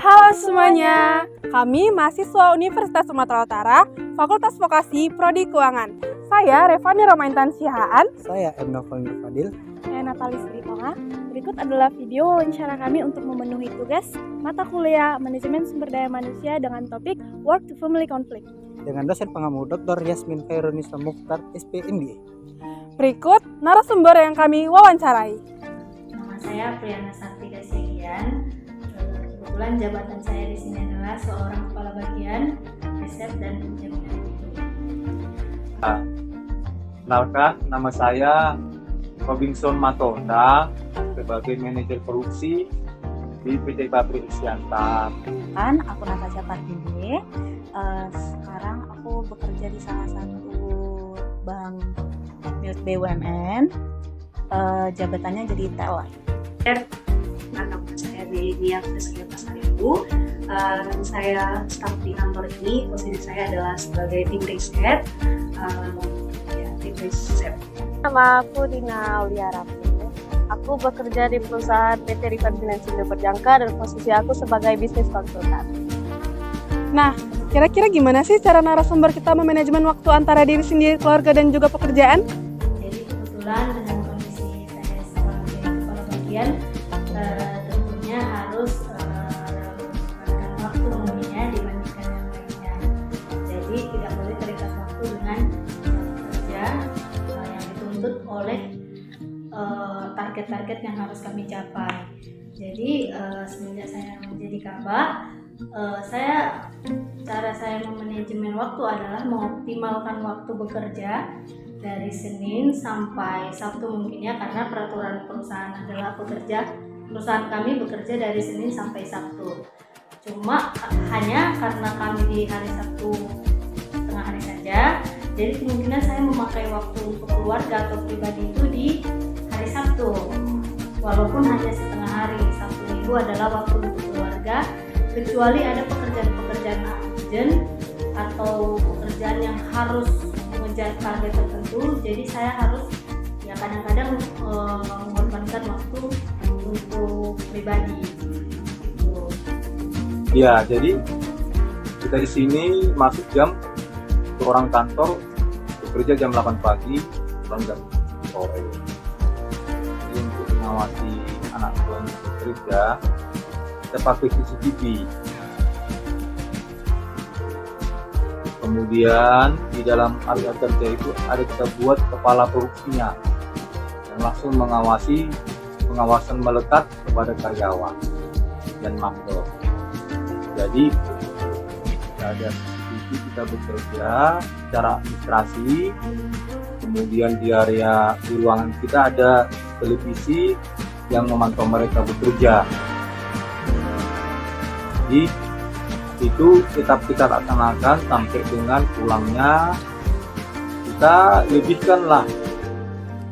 Halo semuanya, kami mahasiswa Universitas Sumatera Utara, Fakultas Vokasi Prodi Keuangan. Saya Revani Romaintan Sihaan. Saya M. Novel Fadil. Saya Natalie Sritonga. Berikut adalah video wawancara kami untuk memenuhi tugas mata kuliah Manajemen Sumber Daya Manusia dengan topik Work to Family Conflict Dengan dosen pengamu Dr. Yasmin Khairunisa Mukhtar, SPMBA. Berikut narasumber yang kami wawancarai. Nama saya Priyana Sakti Dasiagian. Kebetulan jabatan saya di sini adalah seorang kepala bagian riset dan jaminan mutu. Kenalkan, nama saya Robinson Matonda sebagai manajer produksi di PT Pabrik Isyanta. Aku Natasha Partini. Sekarang aku bekerja di salah satu bank milik BUMN. Jabatannya jadi TLI. Nama saya Delia Freskia Pasaribu. Saya staf di kantor ini. Posisi saya adalah sebagai tim riset. Tim riset. Nama aku Dina Aulia Rafi. Aku bekerja di perusahaan PT Rifan Finansial Berjangka dan posisi aku sebagai bisnis konsultan. Nah, kira-kira gimana sih cara narasumber kita memanajemen waktu antara diri sendiri, keluarga, dan juga pekerjaan? Jadi kebetulan dengan kondisi saya sebagai kepala bagian, tentunya harus menggunakan waktu mungkinnya dibandingkan yang lainnya. Jadi tidak boleh terikat waktu dengan kerja yang dituntut oleh target-target yang harus kami capai. Jadi semenjak saya menjadi kabak, cara saya memanajemen waktu adalah mengoptimalkan waktu bekerja dari Senin sampai Sabtu mungkinnya, karena peraturan perusahaan adalah perusahaan kami bekerja dari Senin sampai Sabtu. Cuma hanya karena kami di hari Sabtu setengah hari saja, jadi kemungkinan saya memakai waktu untuk keluarga atau pribadi itu di hari Sabtu. Walaupun hanya setengah hari, Sabtu Minggu adalah waktu untuk keluarga, kecuali ada pekerjaan-pekerjaan urgent atau pekerjaan yang harus mengejar target tertentu, jadi saya harus kadang-kadang mengorbankan waktu untuk pribadi. Gitu. Ya, jadi kita di sini masuk jam orang kantor bekerja jam 8 pagi, pulang jam sore. Jadi untuk mengawasi anak buah bekerja, kita pakai CCTV. Kemudian di dalam area kerja itu ada kita buat kepala produksinya yang langsung mengawasi pengawasan melekat kepada karyawan dan makro. Jadi ada CCTV, kita bekerja secara administrasi. Kemudian di area di ruangan kita ada televisi yang memantau mereka bekerja. Jadi itu tetap kita laksanakan sampai dengan pulangnya. Kita lebihkanlah,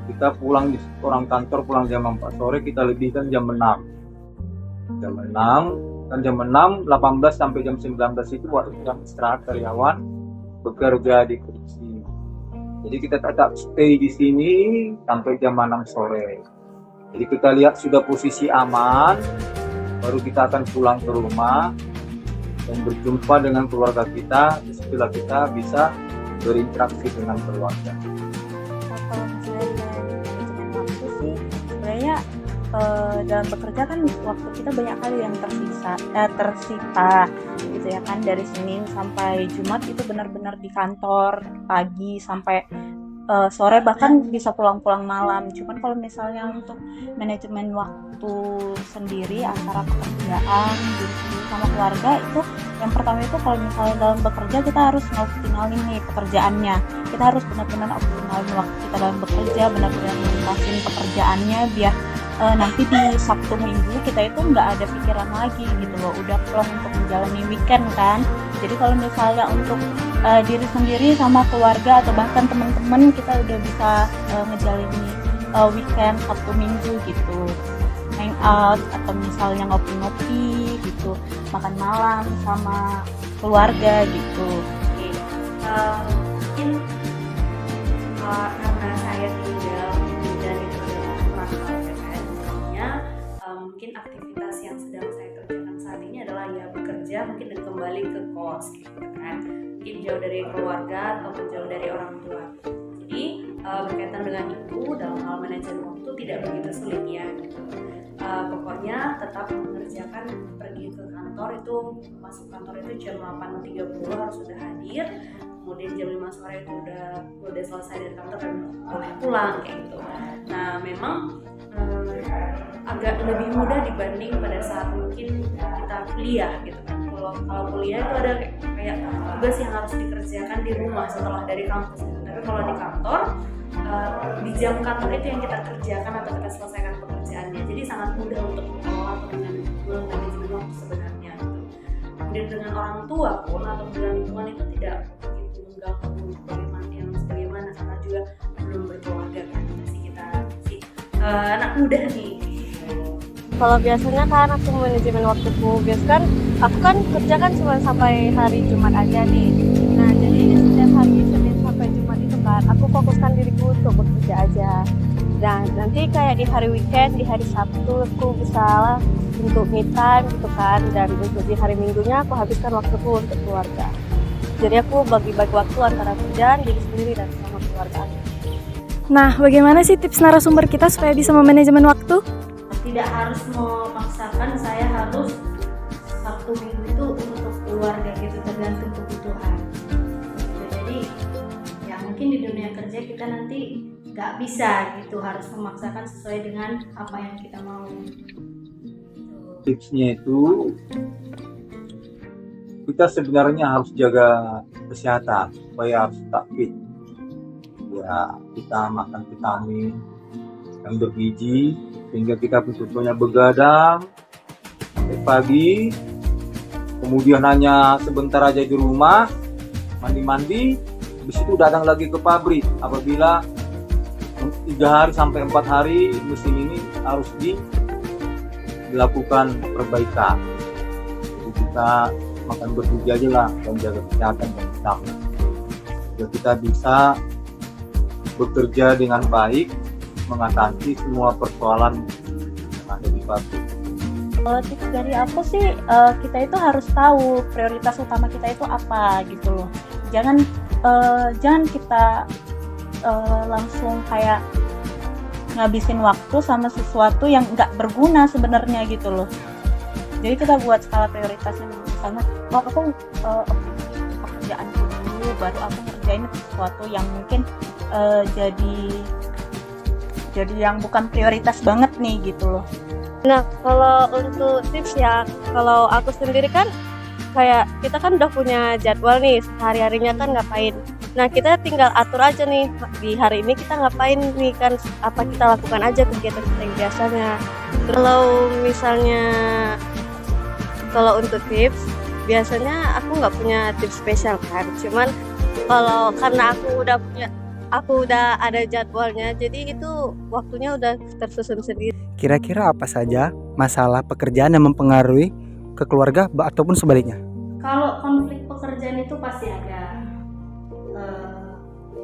kita pulang di orang kantor pulang jam 4 sore, kita lebihkan jam 6 kan jam 6, 18 sampai jam 19 itu waktu jam istirahat karyawan bekerja di kursi. Jadi kita tetap stay di sini sampai jam 6 sore. Jadi kita lihat sudah posisi aman, baru kita akan pulang ke rumah dan berjumpa dengan keluarga kita. Setelah kita bisa berinteraksi dengan keluarga. Kalau misalnya dengan manajemen waktu sih, sebenarnya dalam bekerja kan waktu kita banyak kali yang tersita gitu ya kan, dari Senin sampai Jumat itu benar-benar di kantor pagi sampai sore, bahkan bisa pulang-pulang malam. Cuman kalau misalnya untuk manajemen waktu sendiri antara pekerjaan diri sendiri sama keluarga, itu yang pertama itu kalau misalnya dalam bekerja kita harus ngoptimalin nih pekerjaannya. Kita harus benar-benar optimalin waktu kita dalam bekerja, benar-benar nuntasin pekerjaannya biar nanti di Sabtu Minggu kita itu nggak ada pikiran lagi gitu loh, udah plong untuk menjalani weekend kan. Jadi kalau misalnya untuk diri sendiri sama keluarga atau bahkan teman-teman, kita udah bisa ngejalani weekend Sabtu Minggu gitu, hangout atau misalnya ngopi-ngopi gitu, makan malam sama keluarga gitu. Mungkin karena saya tinggal dari PKN, mungkin aktivitas yang sedang saya kerjakan saat ini adalah ya bekerja mungkin dan kembali ke kos gitu kan, mungkin jauh dari keluarga atau jauh dari orang tua. Jadi berkaitan dengan itu dalam hal manajemen waktu tidak begitu sulit ya gitu. Pokoknya tetap mengerjakan, pergi ke kantor itu, masuk kantor itu jam 8.30 harus sudah hadir, kemudian jam 5 sore itu udah selesai dari kantor dan boleh pulang kayak gitu. Nah memang agak lebih mudah dibanding pada saat mungkin kita kuliah gitu kan. Kalau kuliah itu ada kayak tugas yang harus dikerjakan di rumah setelah dari kampus gitu. Tapi kalau di kantor di jam kantor itu yang kita kerjakan atau kita selesaikan pekerjaannya. Jadi sangat mudah untuk mengelola atau dengan manajemen waktu sebenarnya gitu. Kemudian dengan orang tua pun atau dengan lingkungan itu tidak begitu mengganggu bagaimana karena juga belum berkeluarga kan, masih kita anak muda nih. Kalau biasanya kan aku manajemen waktuku, biasa kan aku kan kerja kan cuma sampai hari Jumat aja nih. Nah jadi setiap hari Senin sampai Jumat itu kan aku fokuskan diriku untuk bekerja aja. Dan nanti kayak di hari weekend, di hari Sabtu aku bisa untuk me time gitu kan. Dan untuk di hari Minggunya aku habiskan waktuku untuk keluarga. Jadi aku bagi-bagi waktu antara kerjaan, diri sendiri dan sama keluarga. Nah, bagaimana sih tips narasumber kita supaya bisa memanajemen waktu? Tidak harus memaksakan saya harus Sabtu Minggu itu untuk keluarga gitu, tergantung kebutuhan. Jadi ya mungkin di dunia kerja kita nanti nggak bisa gitu, harus memaksakan sesuai dengan apa yang kita mau. Tipsnya itu kita sebenarnya harus jaga kesehatan supaya harus tetap fit. Ya kita makan vitamin yang bergizi sehingga kita betul-betulnya begadang sampai pagi, kemudian hanya sebentar aja di rumah, mandi-mandi, habis itu datang lagi ke pabrik. Apabila 3 hari sampai 4 hari musim ini harus dilakukan perbaikan. Jadi kita makan bergizi aja lah dan jaga kesehatan dan vitamin. Jadi kita bisa bekerja dengan baik, mengatasi semua persoalan yang ada di pabrik. Kalau tips dari aku sih, kita itu harus tahu prioritas utama kita itu apa gitu loh. Jangan kita langsung kayak ngabisin waktu sama sesuatu yang nggak berguna sebenarnya gitu loh. Jadi kita buat skala prioritasnya, misalnya, aku pekerjaanku dulu, baru aku ngerjain sesuatu yang mungkin jadi yang bukan prioritas banget nih gitu loh. Nah kalau untuk tips ya, kalau aku sendiri kan kayak kita kan udah punya jadwal nih sehari-harinya kan ngapain. Nah kita tinggal atur aja nih di hari ini kita ngapain nih kan, apa kita lakukan aja kegiatan kita yang biasanya. Kalau misalnya kalau untuk tips biasanya aku nggak punya tips spesial kan, cuman kalau karena aku udah ada jadwalnya, jadi itu waktunya udah tersusun sendiri. Kira-kira apa saja masalah pekerjaan yang mempengaruhi ke keluarga ataupun sebaliknya? Kalau konflik pekerjaan itu pasti ada,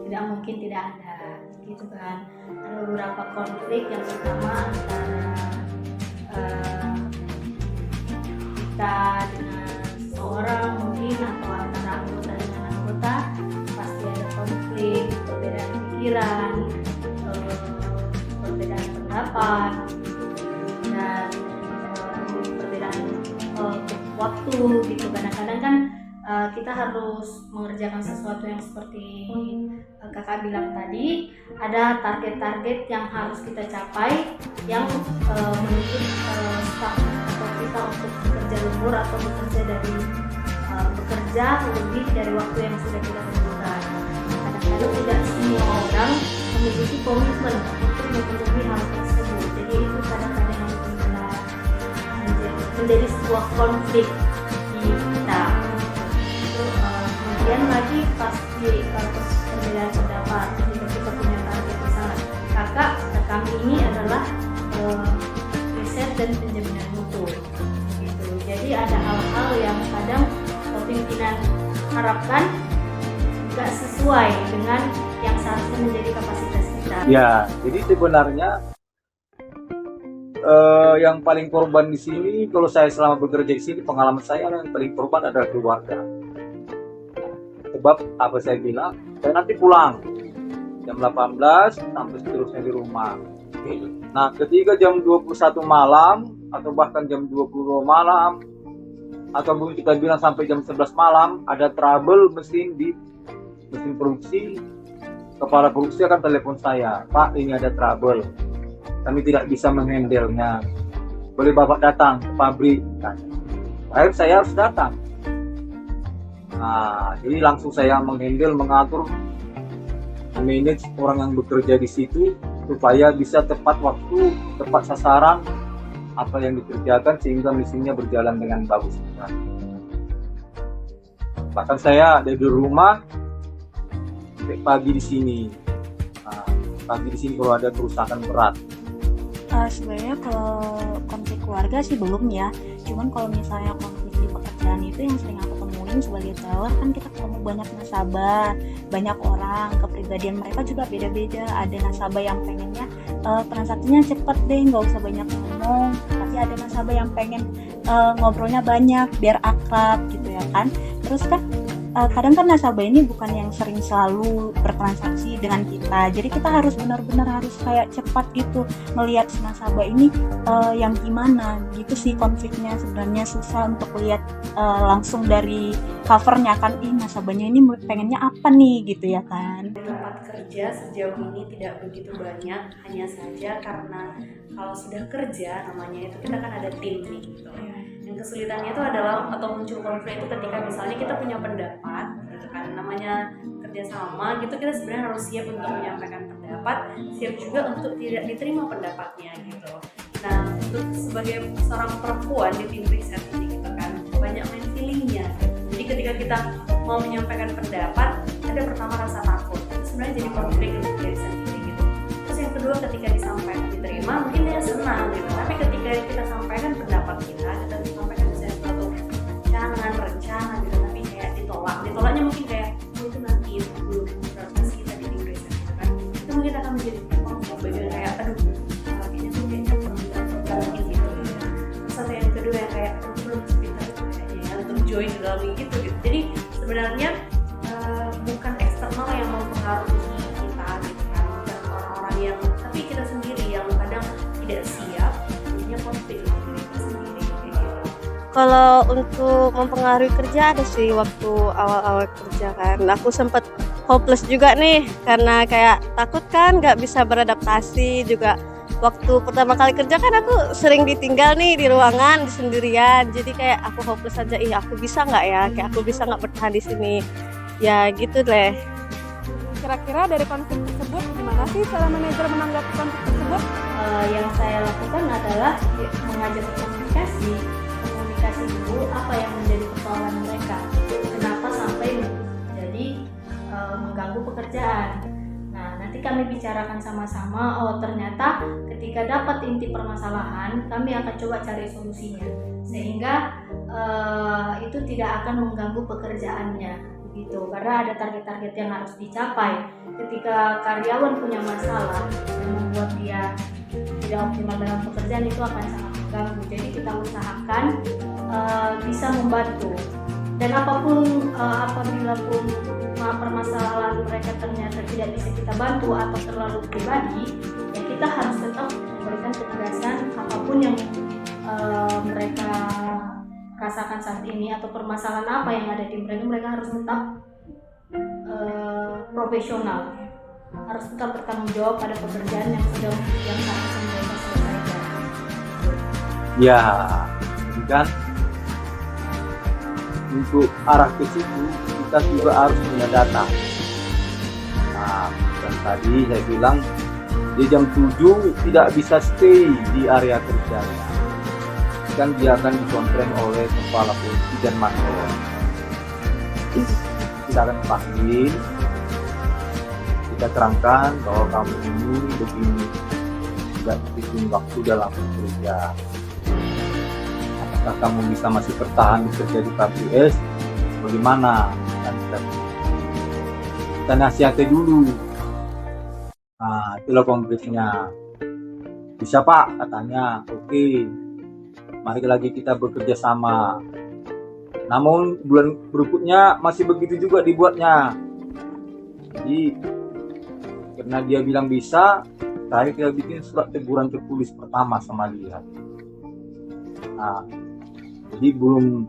tidak mungkin tidak ada gitu kan. Ada beberapa konflik, yang pertama antara kita dengan seseorang mungkin, atau antara anggota dengan anggota, pasti ada konflik, perbedaan pikiran, perbedaan pendapat, dan perbedaan waktu gitu. Kadang-kadang kan kita harus mengerjakan sesuatu yang seperti kakak bilang tadi, ada target-target yang harus kita capai yang menuntut staff atau kita untuk bekerja lembur atau bekerja lebih dari waktu yang sudah kita tentukan. Kadang-kadang tidak semua orang memiliki komitmen untuk memenuhi hal tersebut, jadi itu kadang-kadang yang menjadi sebuah konflik di kita. Kemudian lagi pasti perbedaan pendapat. Jika kita punya target, misalnya kakak kami ini adalah riset dan penjaminan mutu gitu. Jadi ada hal-hal yang kadang pimpinan harapkan nggak sesuai dengan yang seharusnya menjadi kapasitas kita. Ya, jadi sebenarnya yang paling korban di sini, kalau saya selama bekerja di sini, pengalaman saya yang paling korban adalah keluarga. Sebab apa saya bilang, saya nanti pulang jam 18 sampai seterusnya di rumah. Nah, ketika jam 21 malam atau bahkan jam 22 malam atau mungkin kita bilang sampai jam 11 malam ada trouble mesin produksi, kepala produksi akan telepon saya, "Pak, ini ada trouble. Kami tidak bisa menghandle-nya. Boleh Bapak datang ke pabrik?" Akhirnya saya harus datang. Nah, jadi langsung saya mengatur, manage orang yang bekerja di situ supaya bisa tepat waktu, tepat sasaran apa yang dikerjakan sehingga mesinnya berjalan dengan bagus. Bahkan saya dari rumah sampai pagi di sini. Nah, pagi di sini kalau ada kerusakan berat. Sebenarnya kalau konflik keluarga sih belum ya. Cuman kalau misalnya konflik di pekerjaan itu yang sering aku temuin sebagai seller, kan kita ketemu banyak nasabah, banyak orang, kepribadian mereka juga beda-beda. Ada nasabah yang pengennya transaksinya cepet deh, nggak usah banyak ngomong. Tapi ada nasabah yang pengen ngobrolnya banyak, biar akrab gitu ya kan. Terus kan kadang kan nasabah ini bukan yang sering selalu bertransaksi dengan kita, jadi kita harus benar-benar harus kayak cepat gitu melihat si nasabah ini yang gimana gitu sih. Konfliknya sebenarnya susah untuk lihat langsung dari covernya kan, nasabahnya ini pengennya apa nih gitu ya kan. Tempat kerja sejauh ini tidak begitu banyak, hanya saja karena kalau sudah kerja namanya itu kita kan ada tim nih gitu. Yang kesulitannya itu adalah atau muncul konflik itu ketika misalnya kita punya pendapat gitu kan, namanya kerjasama gitu, kita sebenarnya harus siap untuk menyampaikan pendapat, siap juga untuk tidak diterima pendapatnya gitu. Nah, untuk sebagai seorang perempuan di tim riset ini gitu kan, banyak main feelingnya. Jadi ketika kita mau menyampaikan pendapat, ada pertama rasa takut, itu sebenarnya jadi konflik untuk diri sendiri gitu. Terus yang kedua, ketika disampaikan diterima mungkin dia senang gitu, tapi ketika kita sampaikan pendapat kita sampaikan misalnya suatu rencana gitu, tapi kayak ditolaknya mungkin kayak itu nanti belum prioritas kita di tim riset gitu kan, itu mungkin akan menjadi bagian kayak kayaknya perlu dilakukan gitu. Terus yang kedua yang kayak belum pintar itu kayaknya ya untuk join di dalam gitu. Jadi sebenarnya bukan eksternal yang mempengaruhi kita gitu kan, bukan orang-orang yang, tapi kita sendiri yang kadang tidak siap, jadinya konflik dengan diri kita sendiri gitu. Kalau untuk mempengaruhi kerja ada sih, waktu awal-awal kerja kan aku sempat hopeless juga nih, karena kayak takut kan nggak bisa beradaptasi juga. Waktu pertama kali kerja kan aku sering ditinggal nih di ruangan sendirian, jadi kayak aku hopeless aja, aku bisa nggak ya, kayak aku bisa nggak bertahan di sini ya gitu deh. Kira-kira dari konflik tersebut gimana sih cara manajer menanggapi konflik tersebut? Yang saya lakukan adalah mengajak komunikasi dulu apa yang menjadi persoalan mereka, kenapa sampai jadi mengganggu pekerjaan. Nah, nanti kami bicarakan sama-sama, ternyata ketika dapat inti permasalahan, kami akan coba cari solusinya, sehingga itu tidak akan mengganggu pekerjaannya gitu, karena ada target-target yang harus dicapai. Ketika karyawan punya masalah yang membuat dia tidak optimal dalam pekerjaan, itu akan sangat mengganggu. Jadi kita usahakan bisa membantu, dan apabila pun permasalahan mereka ternyata tidak bisa kita bantu atau terlalu pribadi, ya kita harus tetap memberikan ketegasan apapun yang mereka rasakan saat ini atau permasalahan apa yang ada di mereka harus tetap profesional, harus tetap bertanggung jawab pada pekerjaan yang seharusnya mereka selesaikan. Ya, kan untuk arah ke situ kita juga harus punya data. Nah, dan tadi saya bilang di jam 7 tidak bisa stay di area kerjanya, kan dia akan dikontrol oleh kepala produksi dan makro. Kita akan panggil, kita terangkan bahwa kamu ini begini, tidak bikin waktu dalam bekerja. Apakah kamu bisa masih bertahan bekerja di KPS? Bagaimana? Kan kita nasihati dulu. Nah, itulah konkretnya. Bisa Pak, katanya. Oke, mari lagi kita bekerja sama. Namun bulan berikutnya masih begitu juga dibuatnya. Jadi karena dia bilang bisa, terakhir kita bikin surat teguran tertulis pertama sama dia. Nah, jadi belum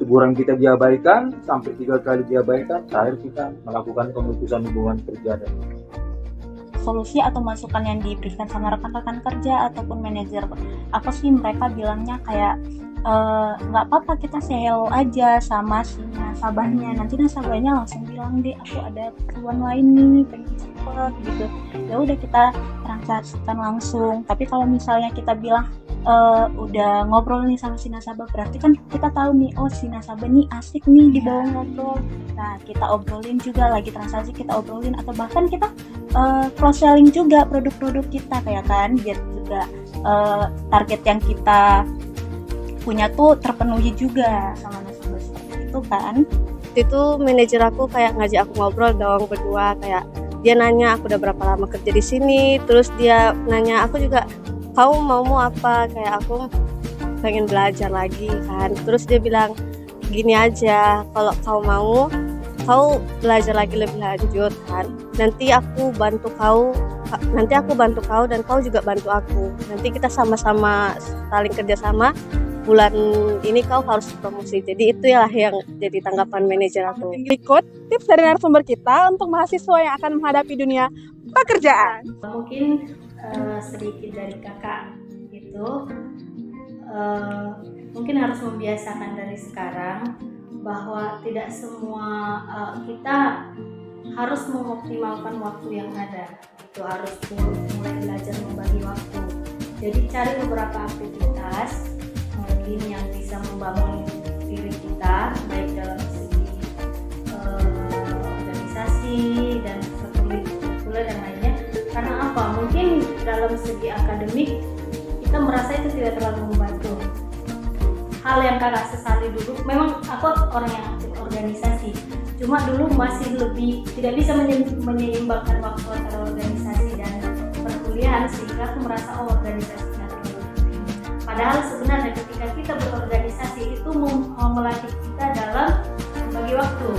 teguran kita diabaikan, sampai 3 kali diabaikan, terakhir kita melakukan pemutusan hubungan kerja. Solusi atau masukan yang diberikan sama rekan-rekan kerja ataupun manajer, apa sih mereka bilangnya kayak nggak apa-apa kita say hello aja sama si nasabahnya, nanti nasabahnya langsung bilang deh aku ada keperluan lain nih pengen cepet gitu, ya udah kita transaksikan langsung. Tapi kalau misalnya kita bilang udah ngobrol nih sama si nasabah, berarti kan kita tahu nih, oh si nasabah nih asik nih dibawa ngobrol, nah kita obrolin juga, lagi transaksi kita obrolin, atau bahkan kita cross selling juga produk-produk kita kayak kan, biar juga target yang kita punya tuh terpenuhi juga sama nasabah seperti itu kan. Itu manajer aku kayak ngajak aku ngobrol dong berdua, kayak dia nanya aku udah berapa lama kerja di sini, terus dia nanya aku juga kamu mau apa, kayak aku pengen belajar lagi kan. Terus dia bilang gini aja, kalau kau mau kau belajar lagi lebih lanjut kan, nanti aku bantu kau dan kau juga bantu aku, nanti kita sama-sama saling kerjasama, bulan ini kau harus promosi. Jadi itu ya yang jadi tanggapan manajer aku. Berikut tips dari narasumber kita untuk mahasiswa yang akan menghadapi dunia pekerjaan. Mungkin sedikit dari kakak itu mungkin harus membiasakan dari sekarang bahwa tidak semua kita harus mengoptimalkan waktu yang ada, itu harus mulai belajar membagi waktu. Jadi cari beberapa aktivitas mungkin yang bisa membangun diri kita, baik dalam segi organisasi dan kurikuler dan lainnya. Karena apa? Mungkin dalam segi akademik kita merasa itu tidak terlalu membantu. Hal yang kakak sesali dulu, memang aku orang yang aktif organisasi, cuma dulu masih lebih tidak bisa menyeimbangkan waktu antara organisasi dan perkuliahan, sehingga aku merasa organisasi tidak terlalu penting. Padahal sebenarnya ketika kita berorganisasi itu melatih kita dalam membagi waktu.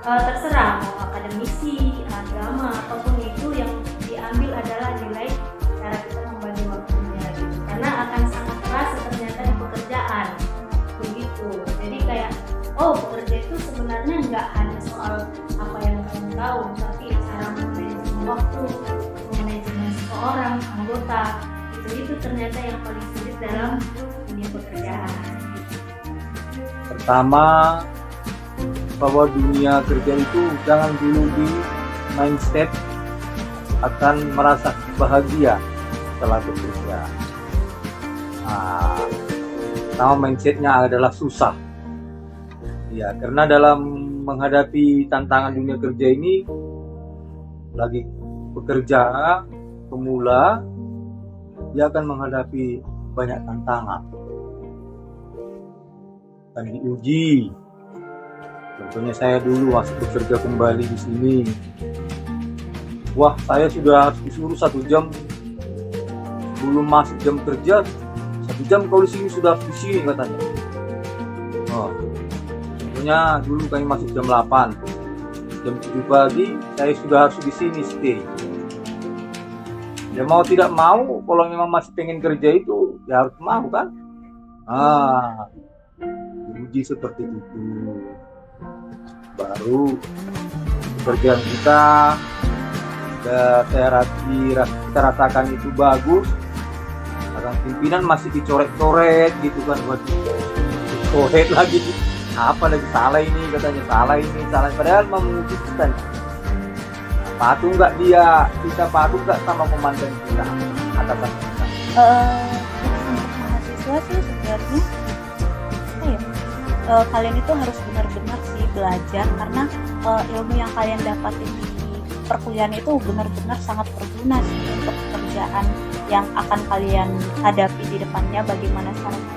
Terserah mau akademisi, agama, apapun itu, yang diambil adalah nilai cara kita membagi waktunya gitu. Karena akan sangat terasa ternyata di pekerjaan begitu. Jadi kayak pekerja itu sebenarnya nggak hanya soal apa yang kamu tahu, tapi cara manajemen waktu, manajemen seseorang anggota, itu ternyata yang paling sulit dalam dunia pekerjaan. Pertama, bahwa dunia kerja itu jangan dulu di mindset akan merasa bahagia setelah bekerja. Pertama mindsetnya adalah susah. Ya, karena dalam menghadapi tantangan dunia kerja ini, lagi bekerja pemula, dia akan menghadapi banyak tantangan dan diuji. Contohnya saya dulu masih bekerja kembali di sini. Wah, saya sudah harus disuruh 1 jam belum masuk jam kerja, 1 jam kau di sini sudah di sini katanya. Contohnya dulu kami masuk jam 8, jam 7 pagi saya sudah harus di sini stay. Ya mau tidak mau, kalau memang masih pengen kerja itu ya harus mau kan. Diuji seperti itu. Baru pekerjaan kita kita rasakan itu bagus. Kadang pimpinan masih dicoret-coret gitu kan, buat dicoret lagi, apa lagi salah ini katanya, salah padahal memuji kita. Patuh nggak dia, kita patuh nggak sama komandan kita, atasan kita. Untuk mahasiswa sih sebenarnya kalian itu harus benar-benar sih belajar, karena ilmu yang kalian dapatin di perkuliahan itu benar-benar sangat berguna sih untuk pekerjaan yang akan kalian hadapi di depannya. Bagaimana caranya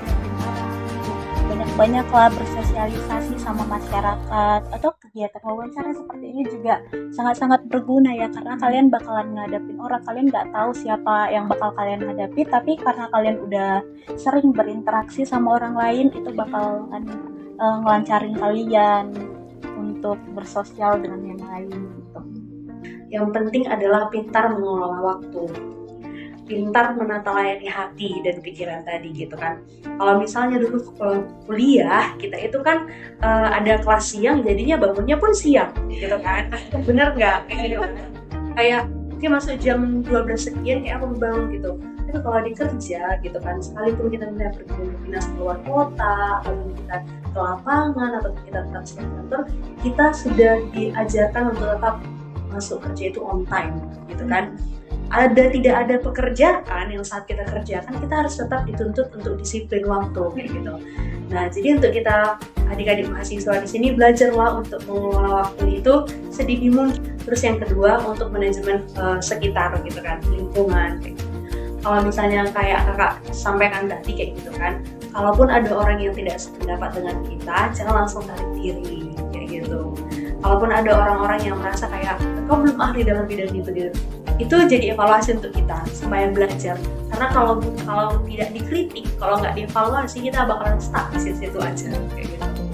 banyak-banyaklah bersosialisasi sama masyarakat, atau kegiatan wawancara seperti ini juga sangat-sangat berguna ya, karena kalian bakalan ngadapin orang, kalian nggak tahu siapa yang bakal kalian hadapi, tapi karena kalian udah sering berinteraksi sama orang lain, itu bakalan ngelancarin kalian untuk bersosial dengan yang lain gitu. Yang penting adalah pintar mengelola waktu, pintar menata layani hati dan pikiran tadi gitu kan. Kalau misalnya dulu kuliah kita itu kan ada kelas siang, jadinya bangunnya pun siang gitu kan. Bener nggak? Kayak mungkin masuk jam 12 sekian kayak aku bangun gitu. Tapi kalau di kerja gitu kan, sekalipun kita tidak pergi dinas keluar kota, atau kita ke lapangan, atau kita tetap di kantor, kita sudah diajarkan untuk tetap masuk kerja itu on time gitu kan. Tidak ada pekerjaan yang saat kita kerjakan kita harus tetap dituntut untuk disiplin waktu kayak gitu. Nah, jadi untuk kita adik-adik mahasiswa di sini, belajarlah untuk mengelola waktu itu sedini mungkin. Terus yang kedua, untuk manajemen sekitar gitu kan, lingkungan kayak gitu. Kalau misalnya kayak kakak sampaikan tadi kayak gitu kan, kalaupun ada orang yang tidak sependapat dengan kita, jangan langsung tarik diri kayak gitu. Kalaupun ada orang-orang yang merasa kayak kau belum ahli dalam bidang itu jadi evaluasi untuk kita supaya belajar. Karena kalau tidak dikritik, kalau nggak dievaluasi, kita bakalan stuck di situ aja kayak gitu.